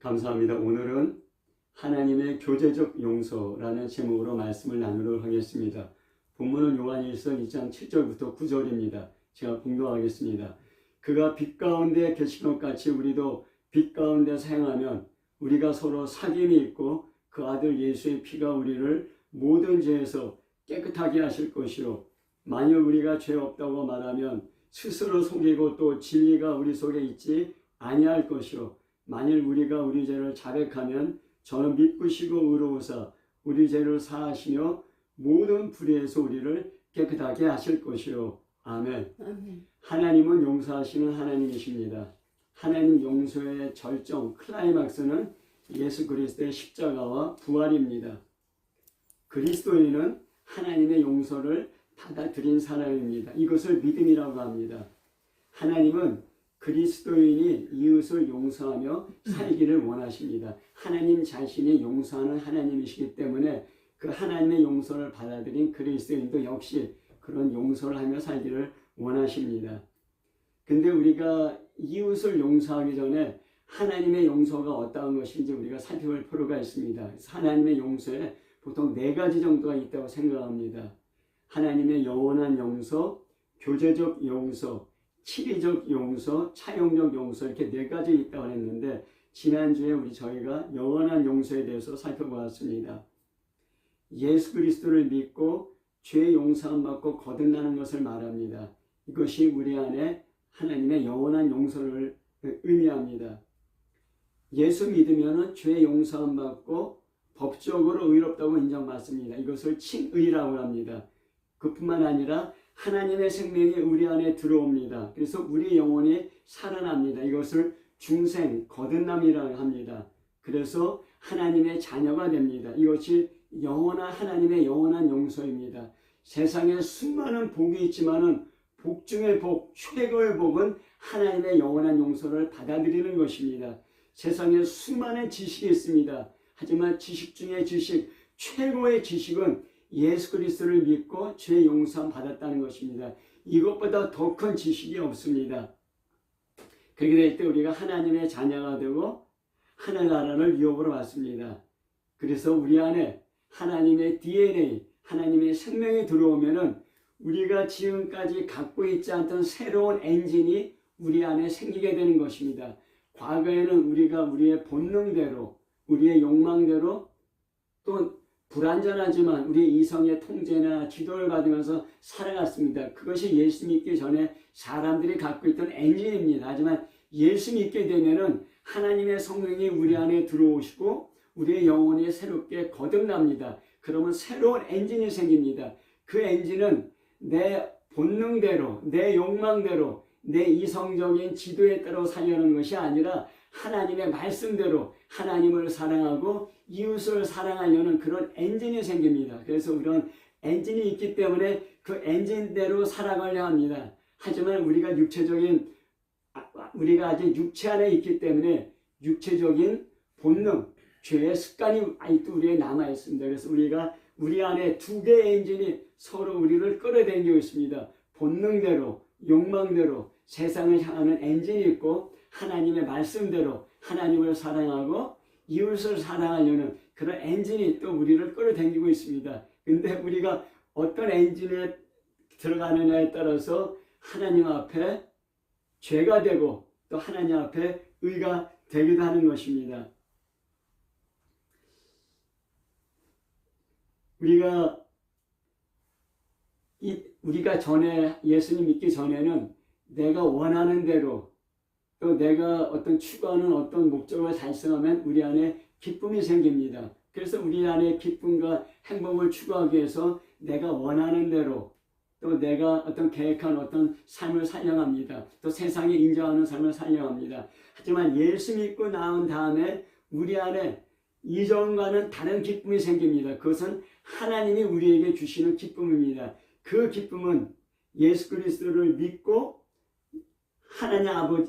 감사합니다. 오늘은 하나님의 교제적 용서라는 제목으로 말씀을 나누도록 하겠습니다. 본문은 요한일서 2장 7절부터 9절입니다. 제가 공독하겠습니다. 그가 빛 가운데 계신 것 같이 우리도 빛 가운데 사용하면 우리가 서로 사귐이 있고 그 아들 예수의 피가 우리를 모든 죄에서 깨끗하게 하실 것이요 만일 우리가 죄 없다고 말하면 스스로 속이고 또 진리가 우리 속에 있지 아니할 것이요 만일 우리가 우리 죄를 자백하면 저는 믿으시고 의로우사 우리 죄를 사하시며 모든 불의에서 우리를 깨끗하게 하실 것이요 아멘. 아멘. 하나님은 용서하시는 하나님이십니다. 하나님 용서의 절정 클라이막스는 예수 그리스도의 십자가와 부활입니다. 그리스도인은 하나님의 용서를 받아들인 사람입니다. 이것을 믿음이라고 합니다. 하나님은 그리스도인이 이웃을 용서하며 살기를 원하십니다. 하나님 자신이 용서하는 하나님이시기 때문에 그 하나님의 용서를 받아들인 그리스도인도 역시 그런 용서를 하며 살기를 원하십니다. 근데 우리가 이웃을 용서하기 전에 하나님의 용서가 어떠한 것인지 우리가 살펴볼 필요가 있습니다. 하나님의 용서에 보통 4가지 정도가 있다고 생각합니다. 하나님의 영원한 용서, 교제적 용서, 치리적 용서, 차용적 용서 이렇게 4가지 있다고 했는데 지난주에 저희가 영원한 용서에 대해서 살펴보았습니다. 예수 그리스도를 믿고 죄 용서함 받고 거듭나는 것을 말합니다. 이것이 우리 안에 하나님의 영원한 용서를 의미합니다. 예수 믿으면 죄 용서함 받고 법적으로 의롭다고 인정받습니다. 이것을 칭의라고 합니다. 그뿐만 아니라 하나님의 생명이 우리 안에 들어옵니다. 그래서 우리 영혼이 살아납니다. 이것을 중생, 거듭남이라고 합니다. 그래서 하나님의 자녀가 됩니다. 이것이 영원한 하나님의 영원한 용서입니다. 세상에 수많은 복이 있지만은 복 중의 복, 최고의 복은 하나님의 영원한 용서를 받아들이는 것입니다. 세상에 수많은 지식이 있습니다. 하지만 지식 중에 지식, 최고의 지식은 예수 그리스도를 믿고 죄 용서함 받았다는 것입니다. 이것보다 더 큰 지식이 없습니다. 그렇게 될 때 우리가 하나님의 자녀가 되고 하늘나라를 유업으로 받습니다. 그래서 우리 안에 하나님의 DNA, 하나님의 생명이 들어오면은 우리가 지금까지 갖고 있지 않던 새로운 엔진이 우리 안에 생기게 되는 것입니다. 과거에는 우리가 우리의 본능대로, 우리의 욕망대로 또 불완전하지만 우리 이성의 통제나 지도를 받으면서 살아갔습니다. 그것이 예수 믿기 전에 사람들이 갖고 있던 엔진입니다. 하지만 예수 믿게 되면은 하나님의 성령이 우리 안에 들어오시고 우리의 영혼이 새롭게 거듭납니다. 그러면 새로운 엔진이 생깁니다. 그 엔진은 내 본능대로, 내 욕망대로, 내 이성적인 지도에 따라 살려는 것이 아니라 하나님의 말씀대로 하나님을 사랑하고 이웃을 사랑하려는 그런 엔진이 생깁니다. 그래서 그런 엔진이 있기 때문에 그 엔진대로 살아가려 합니다. 하지만 우리가 아직 육체 안에 있기 때문에 육체적인 본능, 죄의 습관이 아직도 우리에 남아 있습니다. 그래서 우리 안에 2개의 엔진이 서로 우리를 끌어당기고 있습니다. 본능대로, 욕망대로 세상을 향하는 엔진이 있고 하나님의 말씀대로 하나님을 사랑하고 이웃을 사랑하려는 그런 엔진이 또 우리를 끌어당기고 있습니다. 근데 우리가 어떤 엔진에 들어가느냐에 따라서 하나님 앞에 죄가 되고 또 하나님 앞에 의가 되기도 하는 것입니다. 우리가 전에 예수님 믿기 전에는 내가 원하는 대로 또 내가 어떤 추구하는 어떤 목적을 달성하면 우리 안에 기쁨이 생깁니다. 그래서 우리 안에 기쁨과 행복을 추구하기 위해서 내가 원하는 대로 또 내가 어떤 계획한 어떤 삶을 살려합니다. 또 세상에 인정하는 삶을 살려합니다. 하지만 예수 믿고 나온 다음에 우리 안에 이전과는 다른 기쁨이 생깁니다. 그것은 하나님이 우리에게 주시는 기쁨입니다. 그 기쁨은 예수 그리스도를 믿고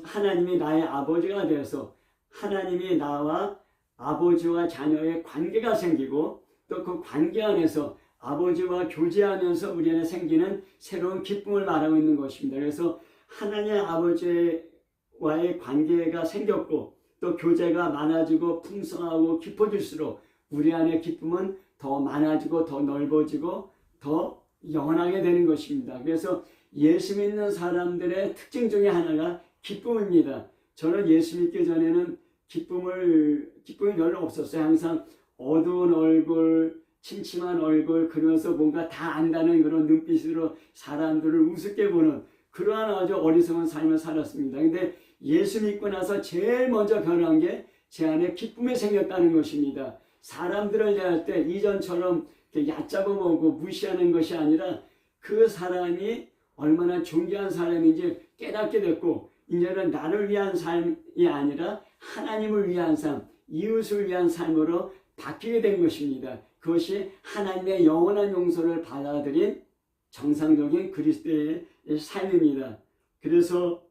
하나님이 나의 아버지가 되어서 하나님이 나와 아버지와 자녀의 관계가 생기고 또 그 관계 안에서 아버지와 교제하면서 우리 안에 생기는 새로운 기쁨을 말하고 있는 것입니다. 그래서 하나님 아버지와의 관계가 생겼고 또 교제가 많아지고 풍성하고 깊어질수록 우리 안에 기쁨은 더 많아지고 더 넓어지고 더 영원하게 되는 것입니다. 그래서 예수 믿는 사람들의 특징 중에 하나가 기쁨입니다. 저는 예수 믿기 전에는 기쁨이 별로 없었어요. 항상 어두운 얼굴, 침침한 얼굴, 그러면서 뭔가 다 안다는 그런 눈빛으로 사람들을 우습게 보는 그러한 아주 어리석은 삶을 살았습니다. 근데 예수 믿고 나서 제일 먼저 변한 게 제 안에 기쁨이 생겼다는 것입니다. 사람들을 대할 때 이전처럼 얕잡아 보고 무시하는 것이 아니라 그 사람이 얼마나 존귀한 사람인지 깨닫게 됐고, 이제는 나를 위한 삶이 아니라 하나님을 위한 삶, 이웃을 위한 삶으로 바뀌게 된 것입니다. 그것이 하나님의 영원한 용서를 받아들인 정상적인 그리스도의 삶입니다. 그래서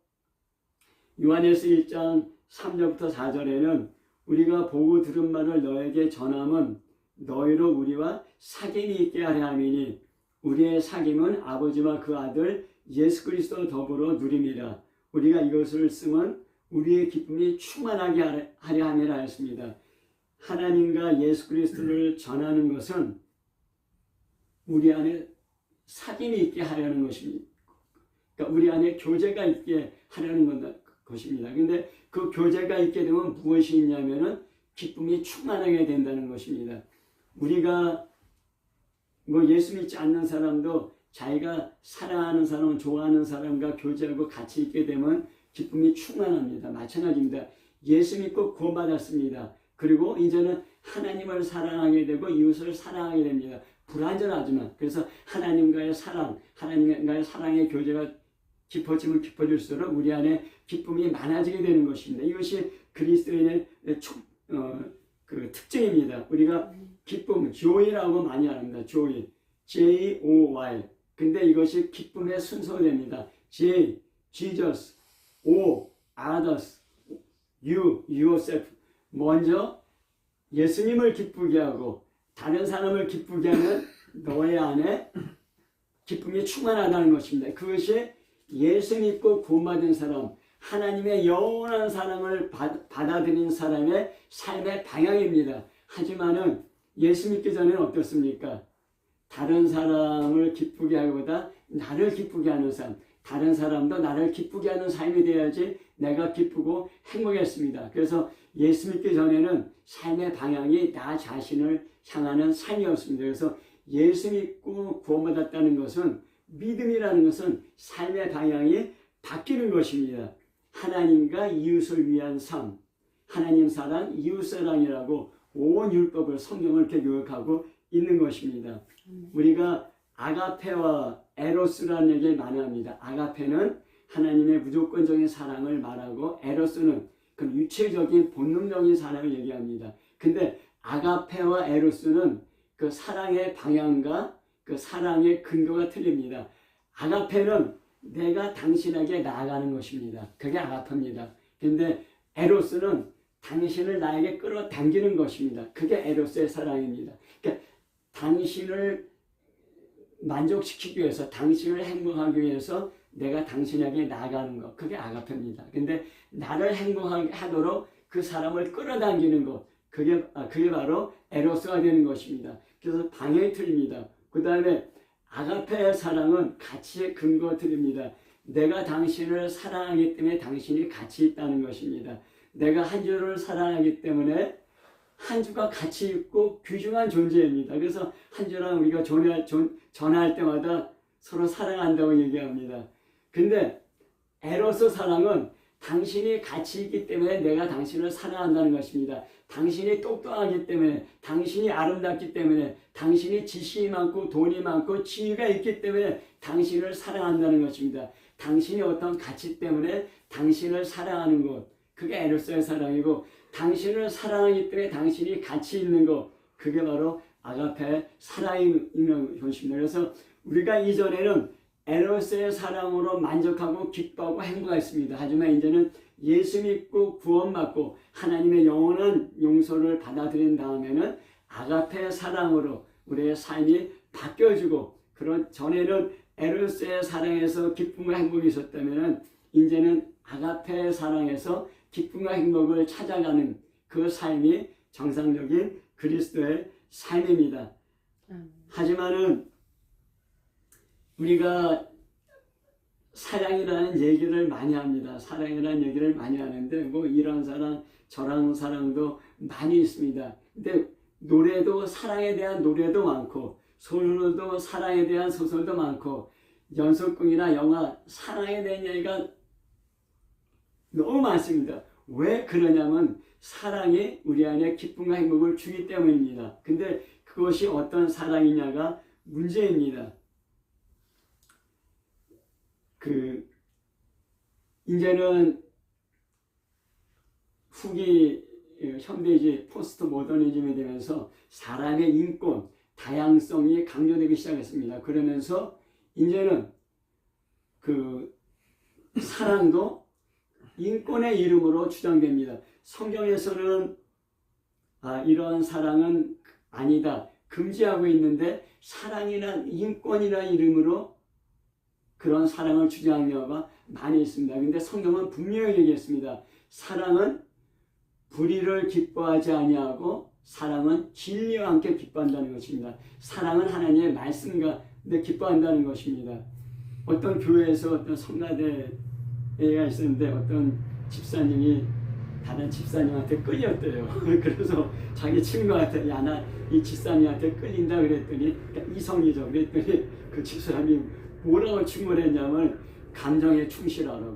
요한일서 1장 3절부터 4절에는 우리가 보고 들은 말을 너에게 전함은 너희로 우리와 사귐이 있게 하려 함이니 우리의 사귐은 아버지와 그 아들 예수 그리스도 더불어 누림이라. 우리가 이것을 쓰면 우리의 기쁨이 충만하게 하려 함이라 하였습니다. 하나님과 예수 그리스도를 전하는 것은 우리 안에 사귐이 있게 하려는 것입니다. 그러니까 우리 안에 교제가 있게 하려는 것입니다. 근데 그 교제가 있게 되면 무엇이 있냐면은 기쁨이 충만하게 된다는 것입니다. 우리가 예수 믿지 않는 사람도 자기가 사랑하는 사람, 좋아하는 사람과 교제하고 같이 있게 되면 기쁨이 충만합니다. 마찬가지입니다. 예수 믿고 구원받았습니다. 그리고 이제는 하나님을 사랑하게 되고 이웃을 사랑하게 됩니다. 불완전하지만, 그래서 하나님과의 사랑의 교제가 깊어지면 깊어질수록 우리 안에 기쁨이 많아지게 되는 것입니다. 이것이 그리스도인의 그 특징입니다. 우리가 기쁨, joy라고 많이 합니다. joy, J-O-Y. 근데 이것이 기쁨의 순서됩니다. J, Jesus, O, others, you, yourself. 먼저 예수님을 기쁘게 하고 다른 사람을 기쁘게 하면 너의 안에 기쁨이 충만하다는 것입니다. 그것이 예수 믿고 구원받은 사람, 하나님의 영원한 사랑을 받아들인 사람의 삶의 방향입니다. 하지만은 예수 믿기 전에는 어떻습니까? 다른 사람을 기쁘게 하기보다 나를 기쁘게 하는 삶, 다른 사람도 나를 기쁘게 하는 삶이 돼야지 내가 기쁘고 행복했습니다. 그래서 예수 믿기 전에는 삶의 방향이 나 자신을 향하는 삶이었습니다. 그래서 예수 믿고 구원받았다는 것은, 믿음이라는 것은 삶의 방향이 바뀌는 것입니다. 하나님과 이웃을 위한 삶, 하나님 사랑, 이웃 사랑이라고 온 율법을, 성경을 이렇게 요약하고 있는 것입니다. 우리가 아가페와 에로스라는 얘기를 많이 합니다. 아가페는 하나님의 무조건적인 사랑을 말하고, 에로스는 그 유체적인 본능적인 사랑을 얘기합니다. 근데 아가페와 에로스는 그 사랑의 방향과 그 사랑의 근거가 틀립니다. 아가페는 내가 당신에게 나아가는 것입니다. 그게 아가페입니다. 근데 에로스는 당신을 나에게 끌어당기는 것입니다. 그게 에로스의 사랑입니다. 그러니까 당신을 만족시키기 위해서, 당신을 행복하기 위해서 내가 당신에게 나아가는 것, 그게 아가페입니다. 근데 나를 행복하게 하도록 그 사람을 끌어당기는 것, 그게 바로 에로스가 되는 것입니다. 그래서 방향이 틀립니다. 그 다음에 아가페의 사랑은 가치의 근거 틀립니다. 내가 당신을 사랑하기 때문에 당신이 가치 있다는 것입니다. 내가 한 주를 사랑하기 때문에 한 주가 가치 있고 귀중한 존재입니다. 그래서 한 주랑 우리가 전화할 때마다 서로 사랑한다고 얘기합니다. 근데 에로스 사랑은 당신이 가치 있기 때문에 내가 당신을 사랑한다는 것입니다. 당신이 똑똑하기 때문에, 당신이 아름답기 때문에, 당신이 지식이 많고 돈이 많고 지위가 있기 때문에 당신을 사랑한다는 것입니다. 당신이 어떤 가치 때문에 당신을 사랑하는 것, 그게 에로스의 사랑이고, 당신을 사랑하기 때문에 당신이 가치 있는 것, 그게 바로 아가페의 사랑인 것입니다. 그래서 우리가 이전에는 에로스의 사랑으로 만족하고 기뻐하고 행복했습니다. 하지만 이제는 예수 믿고 구원받고 하나님의 영원한 용서를 받아들인 다음에는 아가페의 사랑으로 우리의 삶이 바뀌어지고, 그런 전에는 에로스의 사랑에서 기쁨과 행복이 있었다면 이제는 아가페의 사랑에서 기쁨과 행복을 찾아가는 그 삶이 정상적인 그리스도의 삶입니다. 하지만은 우리가 사랑이라는 얘기를 많이 합니다. 사랑이라는 얘기를 많이 하는데 뭐 이런 사랑 저런 사랑도 많이 있습니다. 근데 노래도 사랑에 대한 노래도 많고 소설도 사랑에 대한 소설도 많고 연속극이나 영화 사랑에 대한 얘기가 너무 많습니다. 왜 그러냐면 사랑이 우리 안에 기쁨과 행복을 주기 때문입니다. 근데 그것이 어떤 사랑이냐가 문제입니다. 이제는 후기 현대주의 포스트 모더니즘이 되면서 사람의 인권, 다양성이 강조되기 시작했습니다. 그러면서 이제는 사랑도 인권의 이름으로 주장됩니다. 성경에서는 이러한 사랑은 아니다, 금지하고 있는데 사랑이나 인권이나 이름으로 그런 사랑을 주장하는 경우가 많이 있습니다. 근데 성경은 분명히 얘기했습니다. 사랑은 불의를 기뻐하지 아니하고 사랑은 진리와 함께 기뻐한다는 것입니다. 사랑은 하나님의 말씀과 기뻐한다는 것입니다. 어떤 교회에서 어떤 성가대회가 있었는데 어떤 집사님이 다른 집사님한테 끌렸대요. 그래서 자기 친구한테 야, 나 이 집사님한테 끌린다 그랬더니 그러니까 이성이죠. 그랬더니 그 집사님이 뭐라고 충고를 했냐면 감정에 충실하라고.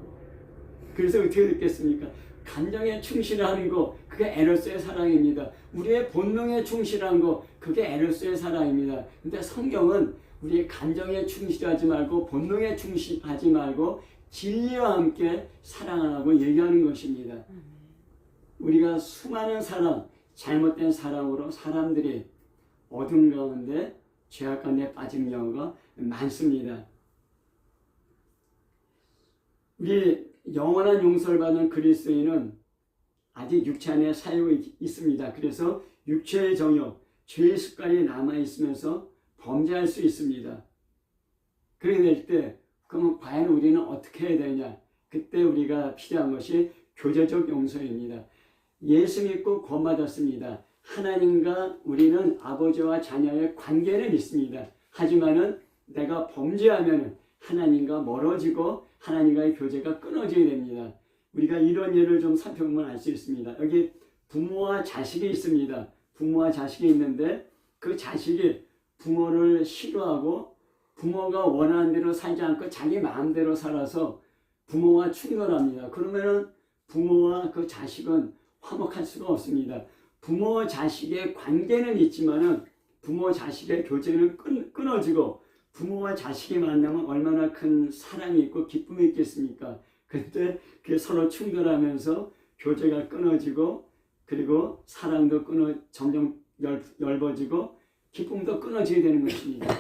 그래서 어떻게 됐겠습니까? 감정에 충실하는 거 그게 에로스의 사랑입니다. 우리의 본능에 충실한 거 그게 에로스의 사랑입니다. 근데 성경은 우리의 감정에 충실하지 말고 본능에 충실하지 말고 진리와 함께 사랑하라고 얘기하는 것입니다. 우리가 수많은 사랑, 잘못된 사랑으로 사람들이 어둠 가운데 죄악 가운데 빠진 경우가 많습니다. 우리 영원한 용서를 받는 그리스도인은 아직 육체 안에 살고 있습니다. 그래서 육체의 정욕, 죄의 습관이 남아있으면서 범죄할 수 있습니다. 그렇게 될 때 그러면 과연 우리는 어떻게 해야 되냐? 그때 우리가 필요한 것이 교제적 용서입니다. 예수 믿고 구원받았습니다. 하나님과 우리는 아버지와 자녀의 관계는 있습니다. 하지만은 내가 범죄하면 하나님과 멀어지고 하나님과의 교제가 끊어지게 됩니다. 우리가 이런 예를 좀 살펴보면 알 수 있습니다. 여기 부모와 자식이 있습니다. 부모와 자식이 있는데 그 자식이 부모를 싫어하고 부모가 원하는 대로 살지 않고 자기 마음대로 살아서 부모와 충돌합니다. 그러면은 부모와 그 자식은 화목할 수가 없습니다. 부모 자식의 관계는 있지만은 부모 자식의 교제는 끊어지고 부모와 자식이 만나면 얼마나 큰 사랑이 있고 기쁨이 있겠습니까? 그때 그게 서로 충돌하면서 교제가 끊어지고 그리고 사랑도 점점 얇아지고 기쁨도 끊어지게 되는 것입니다.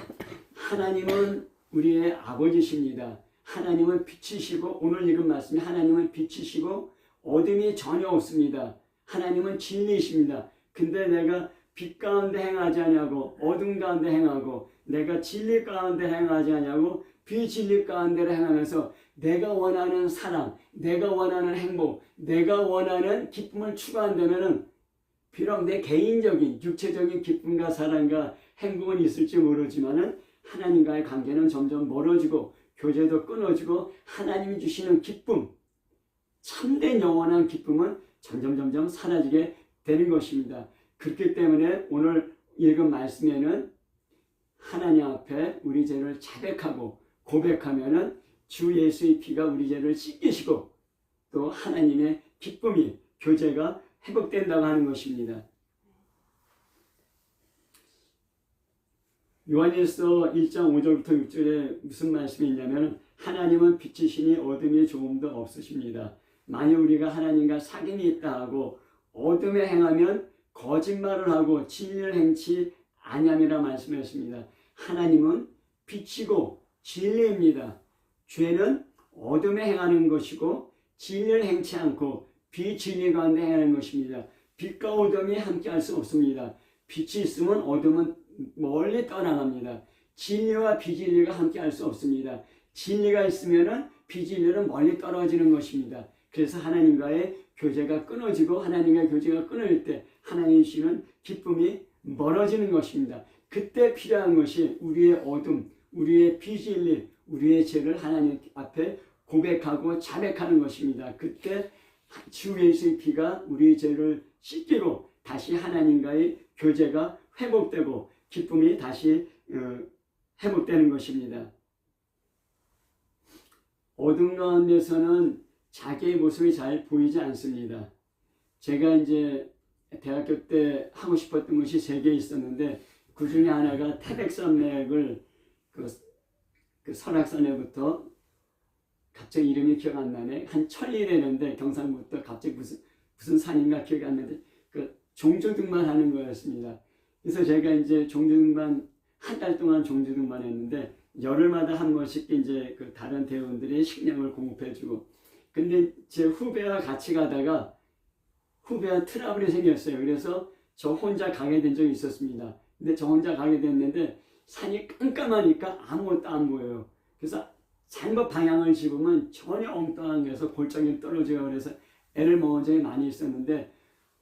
하나님은 우리의 아버지십니다. 하나님은 빛이시고 오늘 읽은 말씀이 하나님은 빛이시고 어둠이 전혀 없습니다. 하나님은 진리이십니다. 근데 내가 빛 가운데 행하지 않냐고 어둠 가운데 행하고 내가 진리 가운데 행하지 않냐고 비진리 가운데로 행하면서 내가 원하는 사랑, 내가 원하는 행복, 내가 원하는 기쁨을 추구한다면은 비록 내 개인적인 육체적인 기쁨과 사랑과 행복은 있을지 모르지만은 하나님과의 관계는 점점 멀어지고 교제도 끊어지고 하나님이 주시는 기쁨, 참된 영원한 기쁨은 점점 사라지게 되는 것입니다. 그렇기 때문에 오늘 읽은 말씀에는 하나님 앞에 우리 죄를 자백하고 고백하면은 주 예수의 피가 우리 죄를 씻기시고 또 하나님의 기쁨이 교제가 회복된다고 하는 것입니다. 요한일서 1장 5절부터 6절에 무슨 말씀이 있냐면 하나님은 빛이시니 어둠이 조금도 없으십니다. 만일 우리가 하나님과 사귐이 있다 하고 어둠에 행하면 거짓말을 하고 진리를 행치 아니함이라 말씀했습니다. 하나님은 빛이고 진리입니다. 죄는 어둠에 행하는 것이고 진리를 행치 않고 비진리 가운데 행하는 것입니다. 빛과 어둠이 함께할 수 없습니다. 빛이 있으면 어둠은 멀리 떠나갑니다. 진리와 비진리가 함께할 수 없습니다. 진리가 있으면 비진리는 멀리 떨어지는 것입니다. 그래서 하나님과의 교제가 끊어지고 하나님과 교제가 끊어질 때 하나님 주시는 기쁨이 멀어지는 것입니다. 그때 필요한 것이 우리의 어둠, 우리의 비진리, 우리의 죄를 하나님 앞에 고백하고 자백하는 것입니다. 그때 주 예수의 피가 우리의 죄를 씻기고 다시 하나님과의 교제가 회복되고 기쁨이 다시 회복되는 것입니다. 어둠 가운데서는 자기의 모습이 잘 보이지 않습니다. 제가 이제 대학교 때 하고 싶었던 것이 3개 있었는데 그 중에 하나가 태백산맥을 그 설악산에부터 갑자기 이름이 기억 안 나네. 한 천리 되는데 경상부터 갑자기 무슨 산인가 기억이 안 나는데 그 종주등반 하는 거였습니다. 그래서 제가 이제 종주등반 한 달 동안 종주등반 했는데 열흘마다 한 번씩 이제 그 다른 대원들이 식량을 공급해주고 근데 제 후배와 같이 가다가 후배와 트러블이 생겼어요. 그래서 저 혼자 가게 된 적이 있었습니다. 근데 저 혼자 가게 됐는데 산이 깜깜하니까 아무것도 안 보여요. 그래서 잘못 방향을 집으면 전혀 엉뚱한 데서 골짜기 떨어져요. 그래서 애를 먹은 적이 많이 있었는데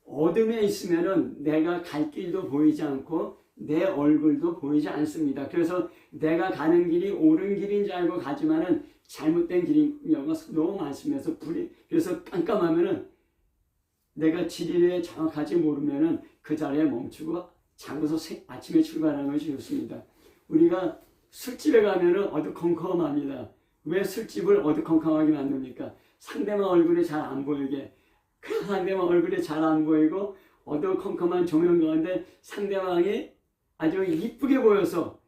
어둠에 있으면은 내가 갈 길도 보이지 않고 내 얼굴도 보이지 않습니다. 그래서 내가 가는 길이 옳은 길인 줄 알고 가지만은 잘못된 길인 경우가 너무 많습니다. 그래서 깜깜하면은 내가 지리를 정확하지 모르면은 그 자리에 멈추고 자고서 아침에 출발하는 것이 좋습니다. 우리가 술집에 가면은 어두컴컴합니다. 왜 술집을 어두컴컴하게 만듭니까? 상대방 얼굴이 잘 안 보이게. 그 상대방 얼굴이 잘 안 보이고 어두컴컴한 조명 가운데 상대방이 아주 이쁘게 보여서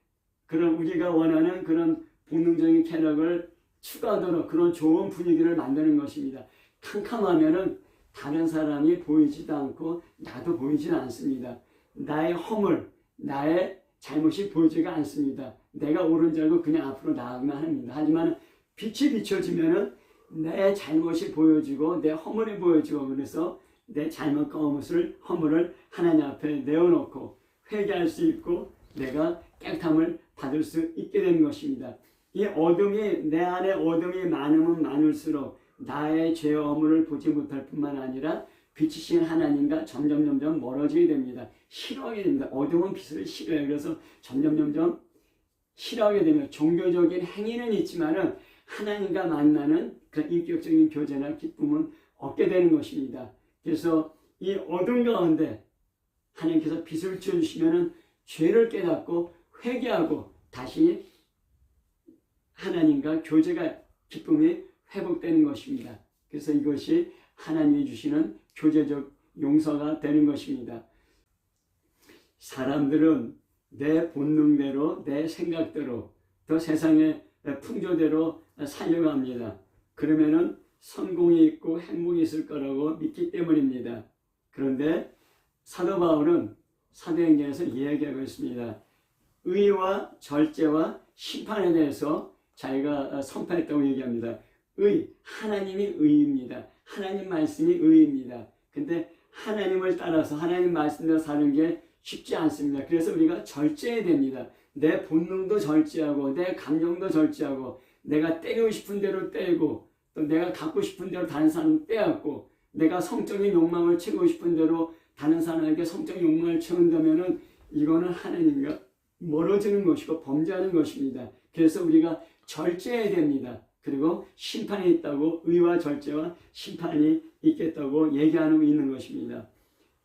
그런 우리가 원하는 그런 본능적인 쾌락을 추가하도록 그런 좋은 분위기를 만드는 것입니다. 캄캄하면은 다른 사람이 보이지도 않고 나도 보이지는 않습니다. 나의 허물, 나의 잘못이 보이지가 않습니다. 내가 옳은 줄 알고 그냥 앞으로 나아가면 합니다. 하지만 빛이 비춰지면은 내 잘못이 보여지고 내 허물이 보여지고 그래서 내 잘못과 허물을 하나님 앞에 내어놓고 회개할 수 있고 내가 깨끗함을 받을 수 있게 되는 것입니다. 이 어둠이 내 안에 어둠이 많으면 많을수록 나의 죄와 허물을 보지 못할 뿐만 아니라 빛이신 하나님과 점점 멀어지게 됩니다. 싫어하게 됩니다. 어둠은 빛을 싫어해요. 그래서 점점 싫어하게 되면 종교적인 행위는 있지만은 하나님과 만나는 그런 인격적인 교제나 기쁨은 얻게 되는 것입니다. 그래서 이 어둠 가운데 하나님께서 빛을 주시면은 죄를 깨닫고 회개하고 다시 하나님과 교제가 기쁨이 회복되는 것입니다. 그래서 이것이 하나님이 주시는 교제적 용서가 되는 것입니다. 사람들은 내 본능대로 내 생각대로 또 세상의 풍조대로 살려고 합니다. 그러면은 성공이 있고 행복이 있을 거라고 믿기 때문입니다. 그런데 사도 바울은 사도행전에서 이야기하고 있습니다. 의와 절제와 심판에 대해서 자기가 선포했다고 얘기합니다. 하나님이 의입니다. 하나님 말씀이 의입니다. 근데 하나님을 따라서 하나님 말씀대로 사는 게 쉽지 않습니다. 그래서 우리가 절제해야 됩니다. 내 본능도 절제하고 내 감정도 절제하고 내가 때리고 싶은 대로 때리고 또 내가 갖고 싶은 대로 다른 사람 빼앗고 내가 성적인 욕망을 채우고 싶은 대로 다른 사람에게 성적인 욕망을 채운다면은 이거는 하나님과 멀어지는 것이고 범죄하는 것입니다. 그래서 우리가 절제해야 됩니다. 그리고 심판이 있다고 의와 절제와 심판이 있겠다고 얘기하고 있는 것입니다.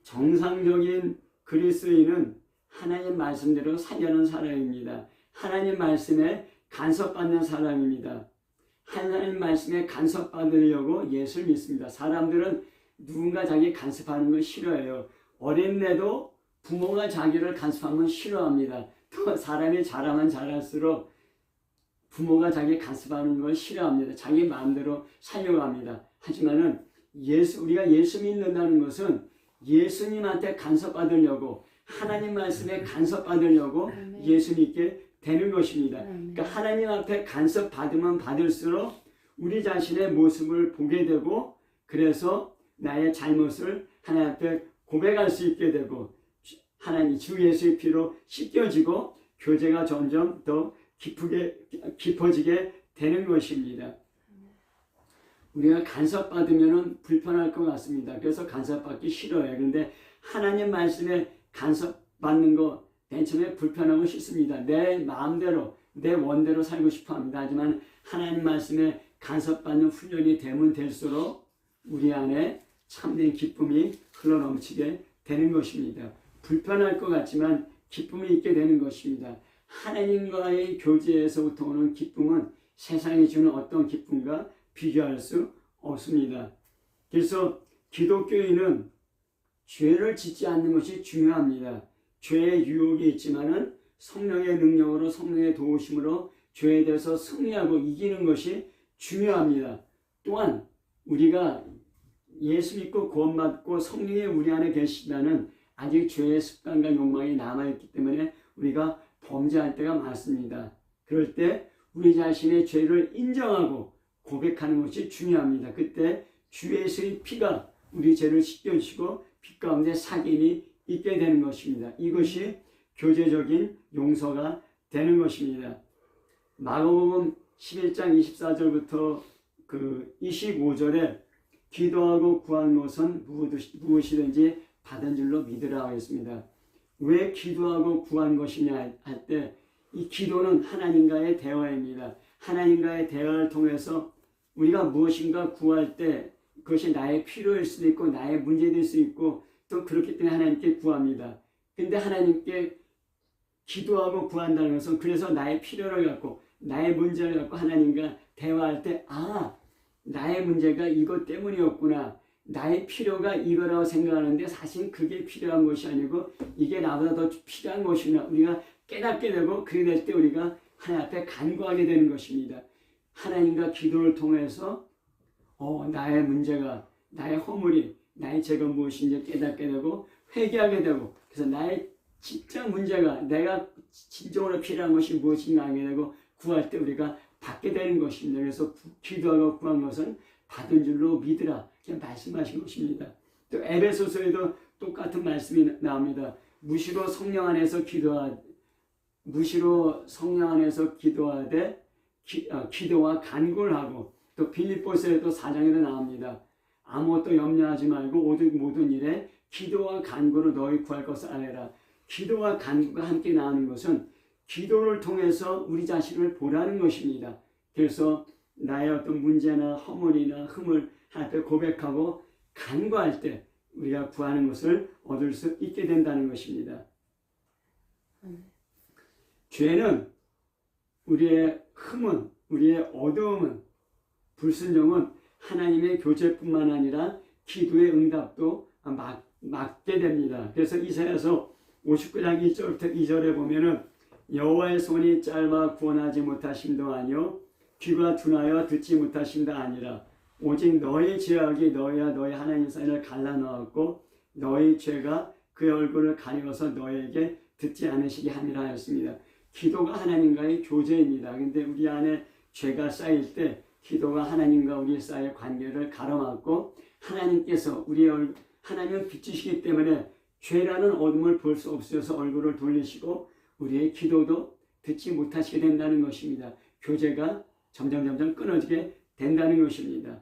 정상적인 그리스도인은 하나님 말씀대로 살려는 사람입니다. 하나님 말씀에 간섭받는 사람입니다. 하나님 말씀에 간섭받으려고 예수를 믿습니다. 사람들은 누군가 자기 간섭하는 걸 싫어해요. 어린애도 부모가 자기를 간섭하면 싫어합니다. 또 사람이 자라면 자랄수록 부모가 자기 간섭하는 걸 싫어합니다. 자기 마음대로 살려고 합니다. 하지만은 우리가 예수 믿는다는 것은 예수님한테 간섭받으려고 하나님 말씀에 간섭받으려고 예수 믿게 되는 것입니다. 그러니까 하나님 앞에 간섭받으면 받을수록 우리 자신의 모습을 보게 되고 그래서 나의 잘못을 하나님 앞에 고백할 수 있게 되고 하나님 주 예수의 피로 씻겨지고 교제가 점점 더 깊어지게 되는 것입니다. 우리가 간섭받으면 불편할 것 같습니다. 그래서 간섭받기 싫어요. 그런데 하나님 말씀에 간섭받는 거 맨 처음에 불편하고 싫습니다. 내 마음대로 내 원대로 살고 싶어 합니다. 하지만 하나님 말씀에 간섭받는 훈련이 되면 될수록 우리 안에 참된 기쁨이 흘러넘치게 되는 것입니다. 불편할 것 같지만 기쁨이 있게 되는 것입니다. 하나님과의 교제에서부터 오는 기쁨은 세상이 주는 어떤 기쁨과 비교할 수 없습니다. 그래서 기독교인은 죄를 짓지 않는 것이 중요합니다. 죄의 유혹이 있지만은 성령의 능력으로 성령의 도우심으로 죄에 대해서 승리하고 이기는 것이 중요합니다. 또한 우리가 예수 믿고 구원받고 성령이 우리 안에 계시다는 아직 죄의 습관과 욕망이 남아있기 때문에 우리가 범죄할 때가 많습니다. 그럴 때 우리 자신의 죄를 인정하고 고백하는 것이 중요합니다. 그때 주 예수의 피가 우리 죄를 씻겨주시고 피 가운데 사귐이 있게 되는 것입니다. 이것이 교제적인 용서가 되는 것입니다. 마가복음 11장 24절부터 25절에 기도하고 구한 것은 무엇이든지 받은 줄로 믿으라 하겠습니다. 왜 기도하고 구한 것이냐 할 때 이 기도는 하나님과의 대화입니다. 하나님과의 대화를 통해서 우리가 무엇인가 구할 때 그것이 나의 필요일 수도 있고 나의 문제될 수 있고 또 그렇기 때문에 하나님께 구합니다. 근데 하나님께 기도하고 구한다는 것은 그래서 나의 필요를 갖고 나의 문제를 갖고 하나님과 대화할 때 나의 문제가 이것 때문이었구나. 나의 필요가 이거라고 생각하는데 사실 그게 필요한 것이 아니고 이게 나보다 더 필요한 것이구나. 우리가 깨닫게 되고 그래 될 때 우리가 하나님 앞에 간구하게 되는 것입니다. 하나님과 기도를 통해서 나의 문제가 나의 허물이 나의 죄가 무엇인지 깨닫게 되고 회개하게 되고 그래서 나의 진짜 문제가 내가 진정으로 필요한 것이 무엇인가 하게 되고 구할 때 우리가 받게 되는 것입니다. 그래서 기도하고 구한 것은 받은 줄로 믿으라 그냥 말씀하신 것입니다. 또 에베소서에도 똑같은 말씀이 나옵니다. 무시로 성령 안에서 기도하되 기도와 간구를 하고 또 빌립보서에도 4장에도 나옵니다. 아무것도 염려하지 말고 모든 일에 기도와 간구로 너희 구할 것을 알아라. 기도와 간구가 함께 나오는 것은 기도를 통해서 우리 자신을 보라는 것입니다. 그래서 나의 어떤 문제나 허물이나 흠을 하나님께 고백하고 간구할 때 우리가 구하는 것을 얻을 수 있게 된다는 것입니다. 죄는 우리의 흠은 우리의 어두움은 불순종은 하나님의 교제뿐만 아니라 기도의 응답도 막게 됩니다. 그래서 이사야서 59장 1절부터 2절에 보면은 여호와의 손이 짧아 구원하지 못하심도 아니요 귀가 둔하여 듣지 못하심도 아니라 오직 너희 죄악이 너희와 너희 하나님 사이를 갈라놓았고 너희 죄가 그의 얼굴을 가리워서 너희에게 듣지 않으시게 함이라 하였습니다. 기도가 하나님과의 교제입니다. 그런데 우리 안에 죄가 쌓일 때 기도가 하나님과 우리 사이의 관계를 가로막고 하나님께서 하나님은 빛이시기 때문에 죄라는 어둠을 볼 수 없어서 얼굴을 돌리시고 우리의 기도도 듣지 못하시게 된다는 것입니다. 교제가 점점 끊어지게 된다는 것입니다.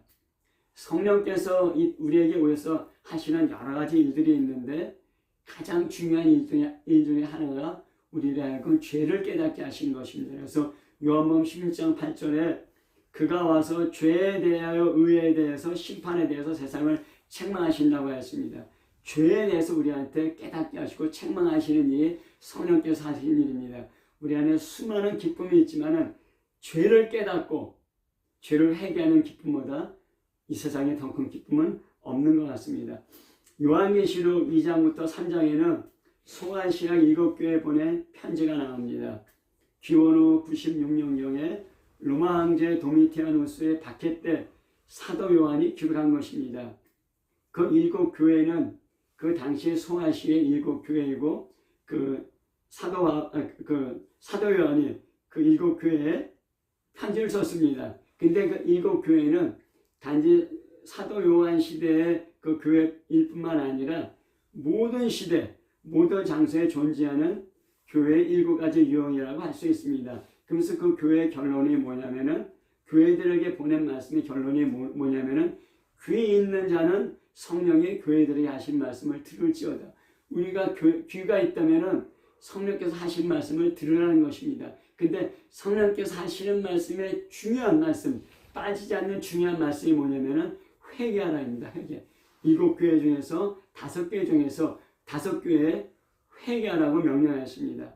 성령께서 우리에게 오셔서 하시는 여러 가지 일들이 있는데 가장 중요한 일 중에 하나가 우리를 하여금 죄를 깨닫게 하시는 것입니다. 그래서 요한복음 16장 8절에 그가 와서 죄에 대하여 의에 대해서 심판에 대해서 세상을 책망하신다고 했습니다. 죄에 대해서 우리한테 깨닫게 하시고 책망하시는 일이 성령께서 하시는 일입니다. 우리 안에 수많은 기쁨이 있지만은 죄를 깨닫고 죄를 회개하는 기쁨보다 이 세상에 더 큰 기쁨은 없는 것 같습니다. 요한계시록 2장부터 3장에는 송아시아 7교회에 보낸 편지가 나옵니다. 기원후 96년경에 로마 황제 도미티아누스의 박해 때 사도 요한이 기록한 것입니다. 그 7교회는 그 당시에 송아시아의 7교회이고 사도 요한이 그 7교회에 편지를 썼습니다. 근데 그 7교회는 단지 사도 요한 시대의 그 교회일 뿐만 아니라 모든 시대, 모든 장소에 존재하는 교회의 7가지 유형이라고 할 수 있습니다. 그래서 그 교회의 결론이 뭐냐면은 교회들에게 보낸 말씀의 결론이 뭐냐면은 귀 있는 자는 성령이 교회들에게 하신 말씀을 들을지어다. 우리가 귀가 있다면은 성령께서 하신 말씀을 들으라는 것입니다. 근데 성령께서 하시는 말씀의 중요한 말씀, 빠지지 않는 중요한 말씀이 뭐냐면은 회개하라입니다. 회개. 7교회 중에서 5교회 중에서 5교회에 회개하라고 명령하십니다.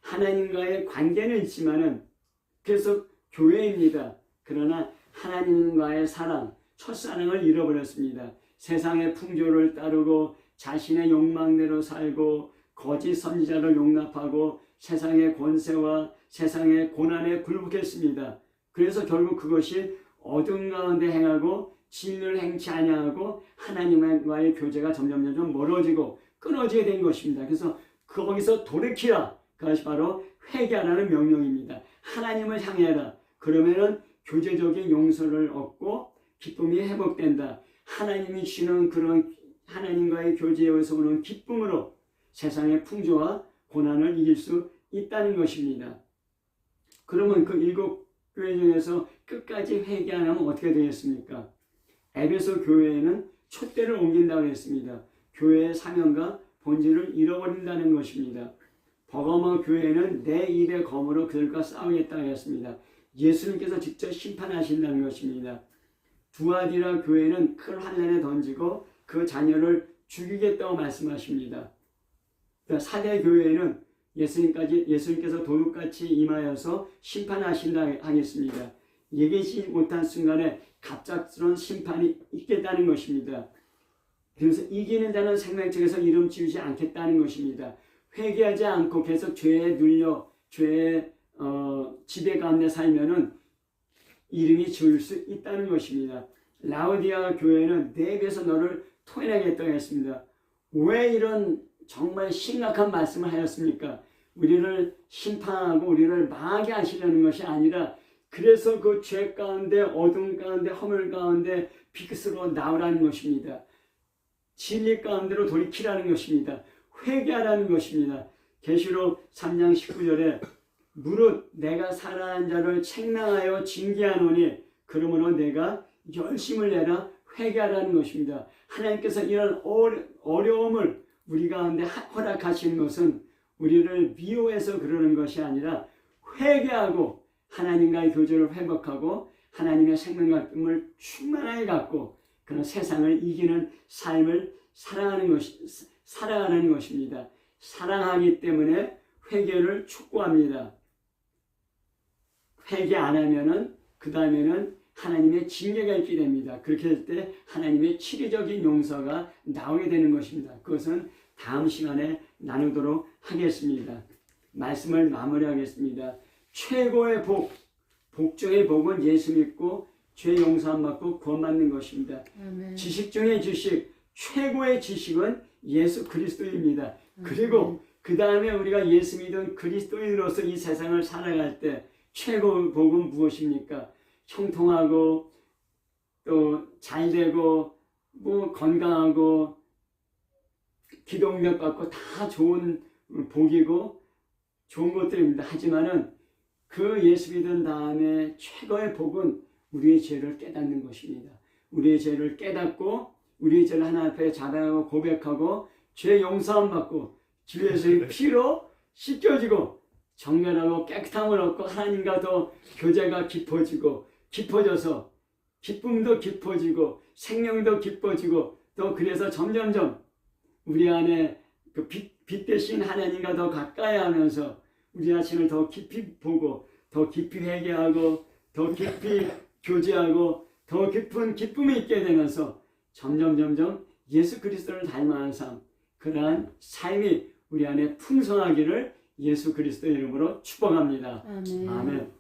하나님과의 관계는 있지만은 그래서 교회입니다. 그러나 하나님과의 사랑, 첫사랑을 잃어버렸습니다. 세상의 풍조를 따르고 자신의 욕망대로 살고 거짓 선지자를 용납하고 세상의 권세와 세상의 고난에 굴복했습니다. 그래서 결국 그것이 어둠 가운데 행하고 진리를 행치 아니하고 하나님과의 교제가 점점 멀어지고 끊어지게 된 것입니다. 그래서 거기서 돌이키라. 그것이 바로 회개하라는 명령입니다. 하나님을 향해라. 그러면은 교제적인 용서를 얻고 기쁨이 회복된다. 하나님이 주는 그런 하나님과의 교제에서 오는 기쁨으로 세상의 풍조와 고난을 이길 수 있다는 것입니다. 그러면 그 7교회 중에서 끝까지 회개 안 하면 어떻게 되겠습니까? 에베소 교회에는 촛대를 옮긴다고 했습니다. 교회의 사명과 본질을 잃어버린다는 것입니다. 버가모 교회는 내 입의 검으로 그들과 싸우겠다고 했습니다. 예수님께서 직접 심판하신다는 것입니다. 두아디라 교회는 큰 환난에 던지고 그 자녀를 죽이겠다고 말씀하십니다. 사대 교회는 예수님께서 도둑같이 임하여서 심판하신다 하겠습니다. 예기치 못한 순간에 갑작스러운 심판이 있겠다는 것입니다. 그래서 이기는 자는 생명책에서 이름 지우지 않겠다는 것입니다. 회개하지 않고 계속 죄에 눌려 죄의 지배 가운데 살면은 이름이 지울 수 있다는 것입니다. 라오디아 교회는 내 입에서 너를 토해내겠다고 했습니다. 왜 이런 정말 심각한 말씀을 하였습니까? 우리를 심판하고 우리를 망하게 하시려는 것이 아니라 그래서 그 죄 가운데 어둠 가운데 허물 가운데 빛으로 나오라는 것입니다. 진리 가운데로 돌이키라는 것입니다. 회개하라는 것입니다. 계시록 3장 19절에 무릇 내가 사랑한 자를 책망하여 징계하노니 그러므로 내가 열심을 내라 회개하라는 것입니다. 하나님께서 이런 어려움을 우리 가운데 허락하시는 것은 우리를 미워해서 그러는 것이 아니라 회개하고 하나님과의 교제를 회복하고 하나님의 생명과 꿈을 충만하게 갖고 그런 세상을 이기는 삶을 살아가는 것입니다. 사랑하기 때문에 회개를 촉구합니다. 회개 안 하면은 그 다음에는 하나님의 징계가 있게 됩니다. 그렇게 될 때 하나님의 치료적인 용서가 나오게 되는 것입니다. 그것은 다음 시간에 나누도록 하겠습니다. 말씀을 마무리하겠습니다. 최고의 복 중의 복은 예수 믿고 죄 용서함 받고 구원받는 것입니다. 아멘. 지식 중의 지식, 최고의 지식은 예수 그리스도입니다. 그리고 그 다음에 우리가 예수 믿은 그리스도인으로서 이 세상을 살아갈 때 최고의 복은 무엇입니까? 형통하고 또 잘되고 뭐 건강하고 기독력 받고 다 좋은 복이고 좋은 것들입니다. 하지만은 그 예수 믿은 다음에 최고의 복은 우리의 죄를 깨닫는 것입니다. 우리의 죄를 깨닫고 우리의 죄를 하나님 앞에 자랑하고 고백하고 죄 용서함 받고 주 예수의 피로 씻겨지고 정결하고 깨끗함을 얻고 하나님과 더 교제가 깊어져서 기쁨도 깊어지고 생명도 깊어지고 또 그래서 점점점 우리 안에 그 빛 대신 하나님과 더 가까이 하면서 우리 자신을 더 깊이 보고 더 깊이 회개하고 더 깊이 교제하고 더 깊은 기쁨이 있게 되면서 점점 예수 그리스도를 닮아가는 삶, 그러한 삶이 우리 안에 풍성하기를 예수 그리스도의 이름으로 축복합니다. 아멘. 아멘.